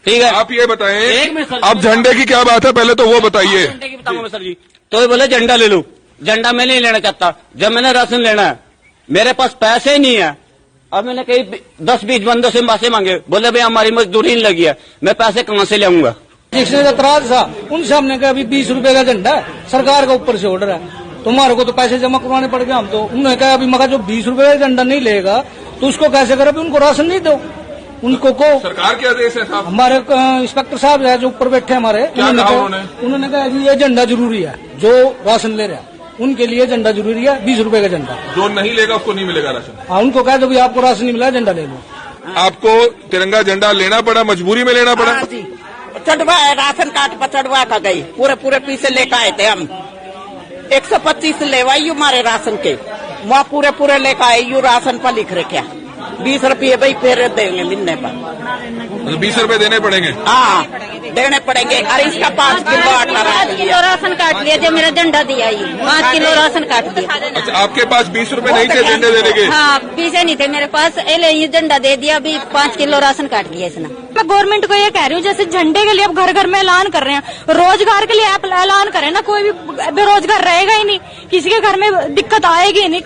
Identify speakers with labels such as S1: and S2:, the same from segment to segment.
S1: ठीक है,
S2: आप ये बताएं,
S1: एक मिनट सर,
S2: अब झंडे की क्या बात है, पहले तो वो बताइए।
S1: झंडे की बताऊंगा मैं सर जी। तो ये बोले झंडा ले लो, झंडा मैं नहीं लेना चाहता। जब मैंने राशन लेना है, मेरे पास पैसे ही नहीं है। अब मैंने कई 10-20 बंदों से पैसे मांगे, बोले भाई हमारी मजदूरी नहीं लगी है, मैं पैसे कहाँ से लाऊंगा।
S3: जिसने एतराज था उनसे हमने कहा अभी 20 रुपए का झंडा है, सरकार का ऊपर से ऑर्डर है, तुम्हारे को तो पैसे जमा करवाने पड़ गए। हम तो उन्होंने कहा अभी मगर जो 20 रुपए का झंडा नहीं लेगा तो उसको कैसे करे, उनको राशन नहीं दो। उनको को
S2: सरकार के आदेश है साहब।
S3: हमारे इंस्पेक्टर साहब है जो ऊपर बैठे हमारे, उन्होंने कहा जी ये झंडा जरूरी है, जो राशन ले रहा है उनके लिए झंडा जरूरी है, 20 रुपए का झंडा।
S2: जो नहीं लेगा उसको नहीं मिलेगा राशन।
S3: हाँ, उनको कह दो भी आपको राशन नहीं मिला, झंडा ले लो।
S2: आपको तिरंगा झंडा लेना पड़ा, मजबूरी में लेना पड़ा?
S4: जी, चढ़वा राशन कार्ड पर चढ़वा कर गई, पूरे पीछे लेकर आए थे हम। 125 लेवाई हमारे राशन के, वहाँ पूरे लेकर आए, यू राशन पर लिख रखे 20 रुपये भाई फिर देंगे मिलने पर।
S2: 20 रुपए देने पड़ेंगे?
S4: हाँ देने पड़ेंगे। अरे इसका 5 किलो आटा
S5: 5 किलो राशन काट लिया, जो मेरा झंडा दिया ही 5 किलो राशन काट दिया।
S2: अच्छा, आपके पास 20 रुपए नहीं थे झंडे देने के?
S5: हाँ, पैसे नहीं थे मेरे पास, ये झंडा दे दिया, अभी 5 किलो राशन काट दिया इसने। मैं गवर्नमेंट को ये कह रही हूँ, जैसे झंडे के लिए अब घर घर में ऐलान कर रहे हैं, रोजगार के लिए आप ऐलान करें ना, कोई भी बेरोजगार रहेगा ही नहीं, किसी के घर में दिक्कत आएगी नहीं।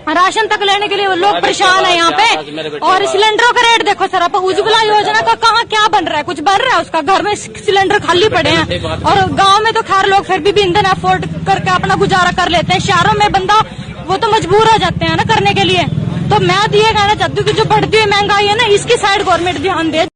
S5: राशन तक लेने के लिए लोग परेशान है यहाँ पे। और सिलेंडरों का रेट देखो सर, आप उज्ज्वला योजना का कहाँ क्या बन रहा है, कुछ बन रहा है उसका? घर में सिलेंडर खाली पड़े हैं। और गांव में तो खैर लोग फिर भी ईंधन अफोर्ड करके अपना गुजारा कर लेते हैं, शहरों में बंदा वो तो मजबूर हो जाते हैं ना करने के लिए। तो मैं तो ये कहना चाहती हूँ कि जो बढ़ती हुई महंगाई है ना, इसकी साइड गवर्नमेंट ध्यान दे।